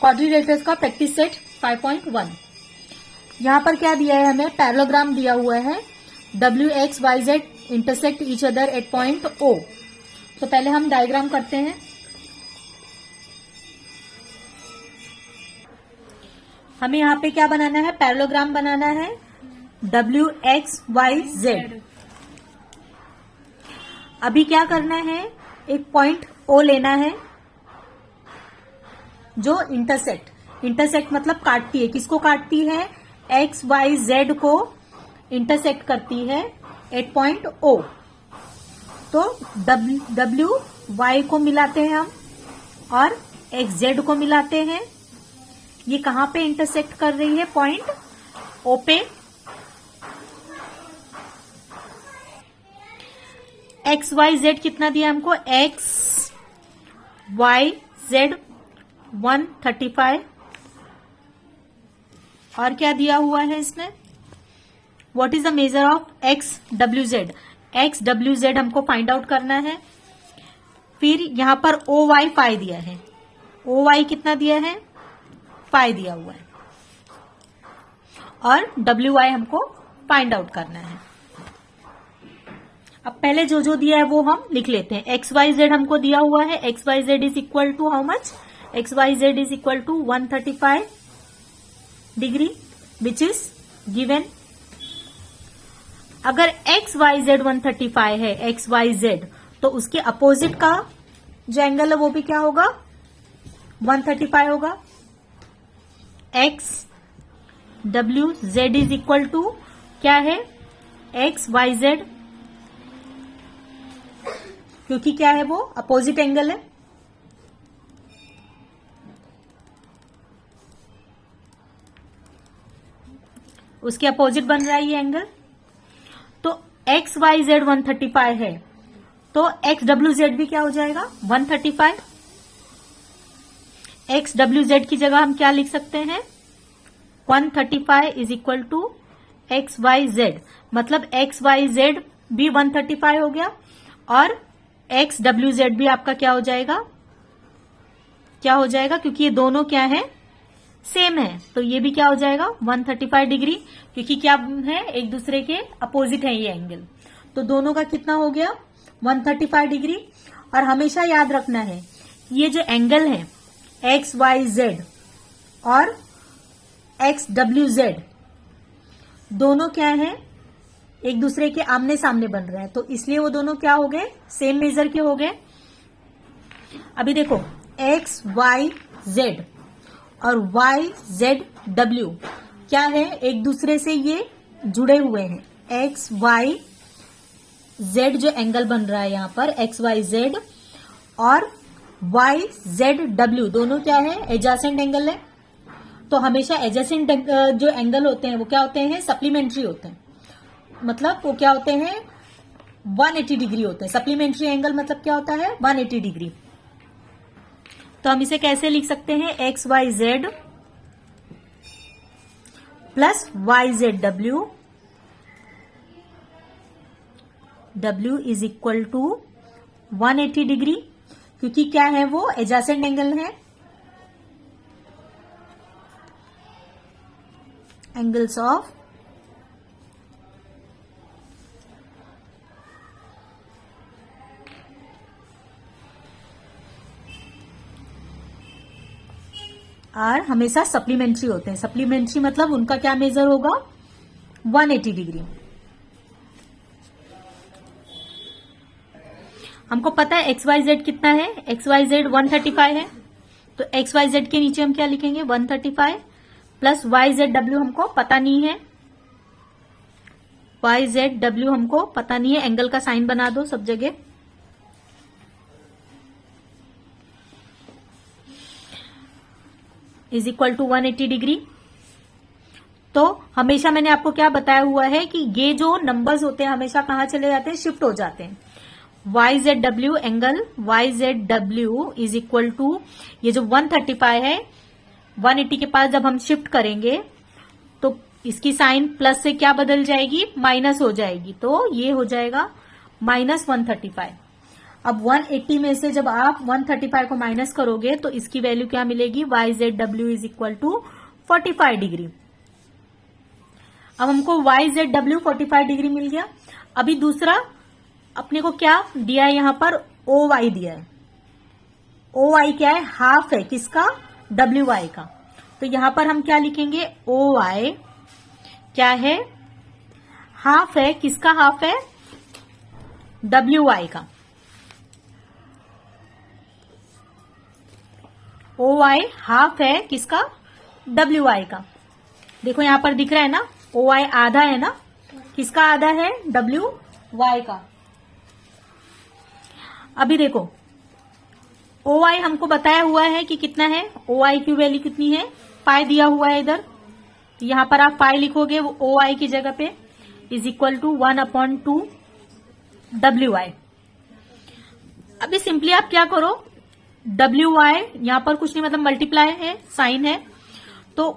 Quadrilaterals का practice set 5.1। यहाँ पर क्या दिया है हमें, पैरेललोग्राम दिया हुआ है, WXYZ intersect each other at point O। तो पहले हम डायग्राम करते हैं। हमें यहाँ पे क्या बनाना है, पैरेललोग्राम बनाना है WXYZ। अभी क्या करना है, एक पॉइंट O लेना है जो इंटरसेक्ट मतलब काटती है, किसको काटती है, XYZ को इंटरसेक्ट करती है एट पॉइंट O। तो WY को मिलाते हैं हम और XZ को मिलाते हैं। ये कहां पे इंटरसेक्ट कर रही है, पॉइंट O पे। XYZ कितना दिया हमको, XYZ 135 और क्या दिया हुआ है इसमें, what is the measure of XWZ। XWZ हमको फाइंड आउट करना है। फिर यहां पर OY 5 दिया है, OY कितना दिया है, 5 दिया हुआ है और WY हमको फाइंड आउट करना है। अब पहले जो जो दिया है वो हम लिख लेते हैं। XYZ हमको दिया हुआ है, XYZ is equal to how much, XYZ is equal to 135 degree which is given. अगर XYZ 135 है, XYZ, तो उसके अपोजिट का जो एंगल है वो भी क्या होगा, 135 होगा। XWZ इज इक्वल टू क्या है, XYZ, क्योंकि क्या है वो अपोजिट एंगल है। उसके अपोजिट बन रहा है ये एंगल। तो XYZ 135 है तो XWZ भी क्या हो जाएगा, 135। XWZ की जगह हम क्या लिख सकते हैं, 135 इज इक्वल टू XYZ, मतलब XYZ भी 135 हो गया और XWZ भी आपका क्या हो जाएगा, क्योंकि ये दोनों क्या है, सेम है, तो ये भी क्या हो जाएगा 135 डिग्री, क्योंकि क्या है, एक दूसरे के अपोजिट है ये एंगल। तो दोनों का कितना हो गया, 135 डिग्री। और हमेशा याद रखना है ये जो एंगल है XYZ और XWZ दोनों क्या है, एक दूसरे के आमने सामने बन रहे हैं, तो इसलिए वो दोनों क्या हो गए, सेम मेजर के हो गए। अभी देखो XYZ और YZW क्या है, एक दूसरे से ये जुड़े हुए हैं। XYZ जो एंगल बन रहा है यहाँ पर, XYZ और YZW दोनों क्या है, एडजेसेंट एंगल है। तो हमेशा एडजेसेंट जो एंगल होते हैं वो क्या होते हैं, सप्लीमेंट्री होते हैं, मतलब वो क्या होते हैं, 180 डिग्री होते हैं। सप्लीमेंट्री एंगल मतलब क्या होता है, 180 डिग्री। तो हम इसे कैसे लिख सकते हैं, XYZ plus YZW, W is equal to 180 degree, क्योंकि क्या है वो एडजेसेंट एंगल है। एंगल्स ऑफ आर हमेशा सप्लीमेंट्री होते हैं। सप्लीमेंट्री मतलब उनका क्या मेजर होगा, 180 डिग्री। हमको पता है XYZ कितना है, XYZ 135 है, तो XYZ के नीचे हम क्या लिखेंगे, 135 प्लस YZW हमको पता नहीं है, YZW हमको पता नहीं है। एंगल का साइन बना दो सब जगह। Is equal to 180 degree. तो हमेशा मैंने आपको क्या बताया हुआ है कि ये जो नंबर्स होते हैं हमेशा कहां चले जाते हैं, शिफ्ट हो जाते हैं। YZW angle YZW is equal to ये जो 135 है, 180 के पास जब हम शिफ्ट करेंगे तो इसकी साइन प्लस से क्या बदल जाएगी, माइनस हो जाएगी, तो ये हो जाएगा -135। अब 180 में से जब आप 135 को माइनस करोगे तो इसकी वैल्यू क्या मिलेगी, YZW is equal to 45 degree. अब हमको YZW 45 डिग्री मिल गया। अभी दूसरा अपने को क्या दिया है, यहां पर OY दिया है। OY क्या है, हाफ है किसका, WY का। तो यहां पर हम क्या लिखेंगे, OY क्या है, हाफ है किसका, हाफ है WY का। OY हाफ है किसका, WY का। देखो यहां पर दिख रहा है ना, OY आधा है ना, किसका आधा है, WY का। अभी देखो OY हमको बताया हुआ है कि कितना है, OY की वैल्यू कितनी है, पाई दिया हुआ है इधर। यहां पर आप पाई लिखोगे वो OY की जगह पे इज इक्वल टू 1/2 WY। अभी सिंपली आप क्या करो, WY यहां पर कुछ नहीं, मतलब मल्टीप्लाई है, साइन है, तो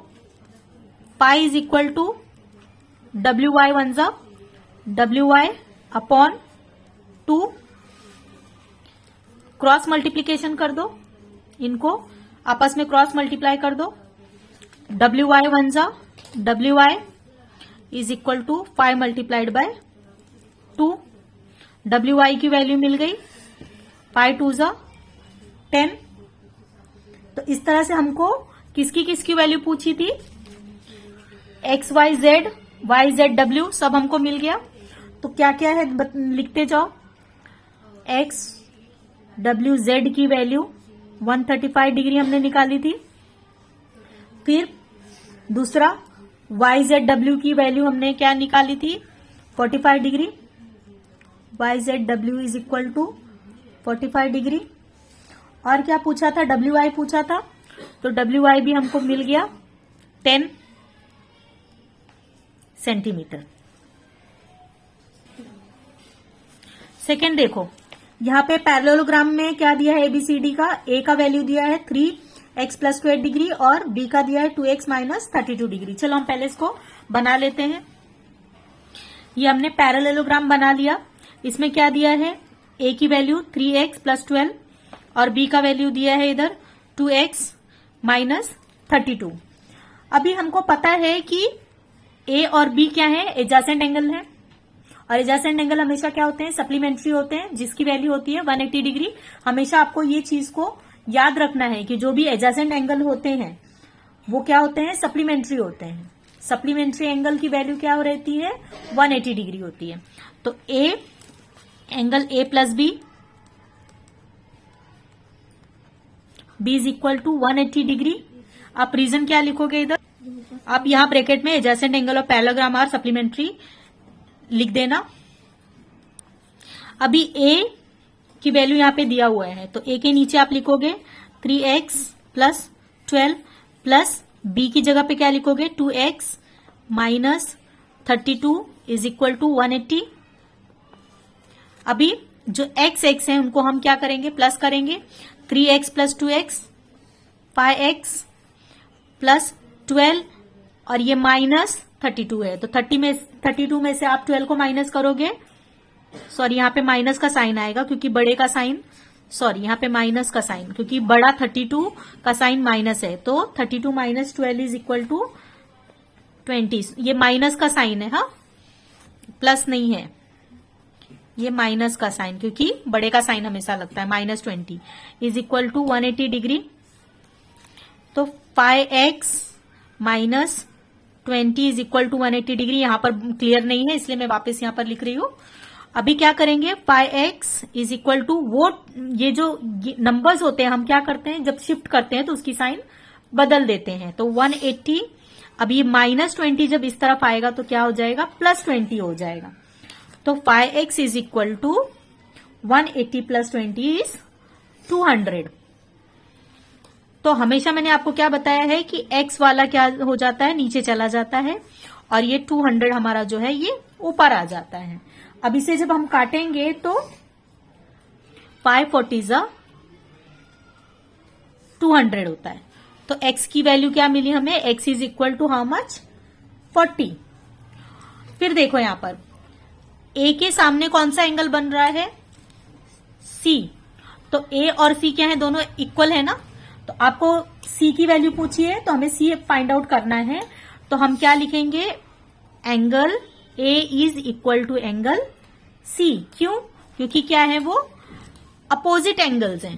pi is equal to WY 1 जा WY अपॉन 2, क्रॉस मल्टीप्लीकेशन कर दो, इनको आपस में क्रॉस मल्टीप्लाई कर दो। WY 1 जा WY is equal to 5 multiplied by 2। WY की वैल्यू मिल गई, 5 2 जा 10। तो इस तरह से हमको किसकी किसकी वैल्यू पूछी थी, XYZ YZW सब हमको मिल गया। तो क्या क्या है लिखते जाओ, XWZ की वैल्यू 135 डिग्री हमने निकाली थी। फिर दूसरा YZW की वैल्यू हमने क्या निकाली थी, 45 degree. YZW is equal to 45 degree. और क्या पूछा था, WY पूछा था, तो WY भी हमको मिल गया 10 सेंटीमीटर। सेकेंड देखो, यहां पे पैरेललोग्राम में क्या दिया है, ABCD का A का वैल्यू दिया है 3x + 2 डिग्री और B का दिया है 2x - 32 डिग्री। चलो हम पहले इसको बना लेते हैं। ये हमने पैरेललोग्राम बना लिया। इसमें क्या दिया है, A की वैल्यू 3x + 12 और B का वैल्यू दिया है इधर 2x - 32। अभी हमको पता है कि A और B क्या है, एडजेसेंट एंगल है, और एडजेसेंट एंगल हमेशा क्या होते हैं, सप्लीमेंट्री होते हैं, जिसकी वैल्यू होती है 180 डिग्री। हमेशा आपको ये चीज को याद रखना है कि जो भी एडजेसेंट एंगल होते हैं वो क्या होते हैं, सप्लीमेंट्री होते हैं। सप्लीमेंट्री एंगल की वैल्यू क्या हो रहती है, 180 डिग्री होती है। तो A angle A + B, B is equal to 180 degree. आप रीजन क्या लिखोगे इधर, आप यहां ब्रैकेट में एडजेसेंट एंगल और पैरेललोग्राम आर सप्लीमेंट्री लिख देना। अभी A की वैल्यू यहां पे दिया हुआ है, तो A के नीचे आप लिखोगे 3x + 12 प्लस B की जगह पे क्या लिखोगे, 2x - 32 इज इक्वल टू 180। अभी जो x है उनको हम क्या करेंगे, प्लस करेंगे। 3x + 2x 5x + 12 और ये -32 है, तो 32 में से आप 12 को माइनस करोगे, सॉरी यहाँ पे माइनस का साइन आएगा क्योंकि बड़े का साइन, सॉरी यहाँ पे माइनस का साइन, क्योंकि बड़ा 32 का साइन माइनस है, तो 32 - 12 इज इक्वल टू 20। ये माइनस का साइन है, हाँ प्लस नहीं है, ये माइनस का साइन, क्योंकि बड़े का साइन हमेशा लगता है। -20 इज इक्वल टू 180 डिग्री। तो 5x - 20 is equal to 180 degree. यहां पर क्लियर नहीं है इसलिए मैं वापस यहां पर लिख रही हूं। अभी क्या करेंगे, 5x इज इक्वल टू, वो ये जो नंबर्स होते हैं हम क्या करते हैं, जब शिफ्ट करते हैं तो उसकी साइन बदल देते हैं। तो 180, अब ये -20 जब इस तरफ आएगा तो क्या हो जाएगा, +20 हो जाएगा। तो 5x is equal to 180 + 20 is 200। तो हमेशा मैंने आपको क्या बताया है कि x वाला क्या हो जाता है, नीचे चला जाता है, और ये 200 हमारा जो है ये ऊपर आ जाता है। अब इसे जब हम काटेंगे तो 5 40 200 होता है। तो x की वैल्यू क्या मिली हमें, x is equal to how much, 40। फिर देखो यहां पर a के सामने कौन सा एंगल बन रहा है, सी। तो ए और सी क्या है, दोनों इक्वल है ना, तो आपको सी की वैल्यू पूछी है तो हमें सी फाइंड आउट करना है। तो हम क्या लिखेंगे, angle A is equal to angle C. क्यों, क्योंकि क्या है वो अपोजिट एंगल्स हैं,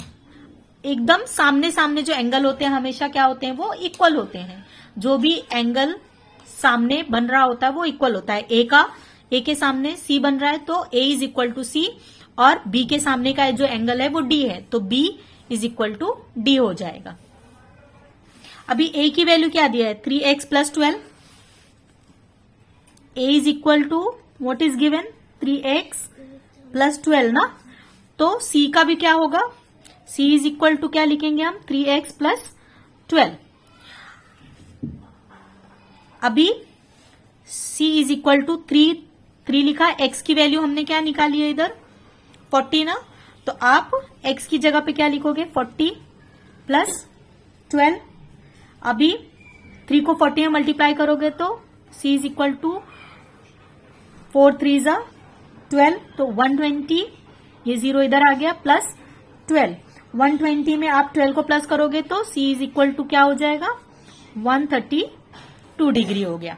एकदम सामने सामने जो एंगल होते हैं हमेशा क्या होते हैं, वो इक्वल होते हैं। जो भी एंगल सामने बन रहा होता है वो इक्वल होता है। ए के सामने सी बन रहा है तो ए इज इक्वल टू सी, और बी के सामने का जो एंगल है वो डी है तो B is equal to D हो जाएगा। अभी ए की वैल्यू क्या दिया है, 3x plus 12। A is equal to what is given, 3x plus 12 ना। तो सी का भी क्या होगा, सी इज इक्वल टू क्या लिखेंगे हम, 3x प्लस 12। अभी c इज इक्वल टू 3 लिखा, x की वैल्यू हमने क्या निकाली है इधर, 40 ना। तो आप x की जगह पे क्या लिखोगे, 40 प्लस 12। अभी 3 को 40 में मल्टीप्लाई करोगे तो c इज इक्वल टू 4 3 जा 12, तो 120, ये 0 इधर आ गया, प्लस 12। 120 में आप 12 को प्लस करोगे तो c इज इक्वल टू क्या हो जाएगा, 132 डिग्री हो गया।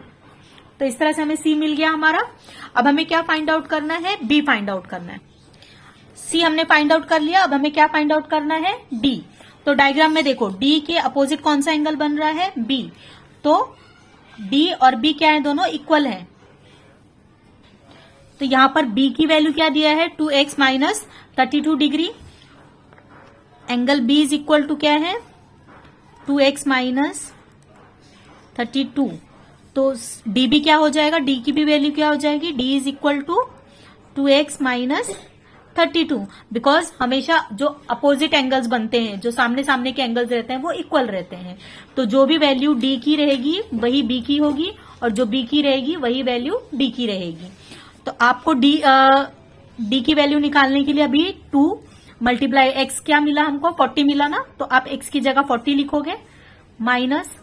तो इस तरह से हमें c मिल गया हमारा। अब हमें क्या फाइंड आउट करना है, b फाइंड आउट करना है। c हमने फाइंड आउट कर लिया, अब हमें क्या फाइंड आउट करना है, d। तो डायग्राम में देखो d के अपोजिट कौन सा एंगल बन रहा है, b। तो d और b क्या है, दोनों इक्वल है। तो यहां पर b की वैल्यू क्या दिया है, 2x minus 32 degree. Angle b is equal to क्या है, 2x माइनस 32। तो डी भी क्या हो जाएगा, डी की भी वैल्यू क्या हो जाएगी, d is equal to 2x minus 32। Because हमेशा जो अपोजिट एंगल्स बनते हैं, जो सामने सामने के एंगल्स रहते हैं वो इक्वल रहते हैं। तो जो भी वैल्यू d की रहेगी वही b की होगी, और जो b की रहेगी वही वैल्यू d की रहेगी। तो आपको d की वैल्यू निकालने के लिए अभी 2 मल्टीप्लाई x क्या मिला हमको, 40 मिला ना। तो आप x की जगह 40 लिखोगे, माइनस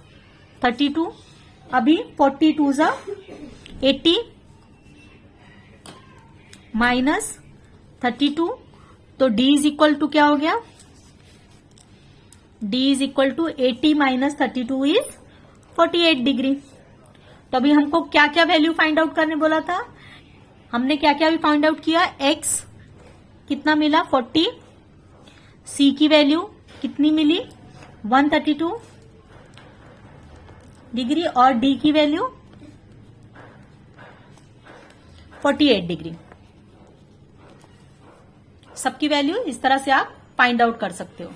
32। अभी 42 जा 80 माइनस 32, तो d इज इक्वल टू क्या हो गया, d is equal to 80 minus 32 is 48 degree. तो अभी हमको क्या क्या वैल्यू फाइंड आउट करने बोला था, हमने क्या क्या भी फाइंड आउट किया, x कितना मिला 40, c की वैल्यू कितनी मिली 132 डिग्री, और d की वैल्यू 48 डिग्री। सबकी वैल्यू इस तरह से आप फाइंड आउट कर सकते हो।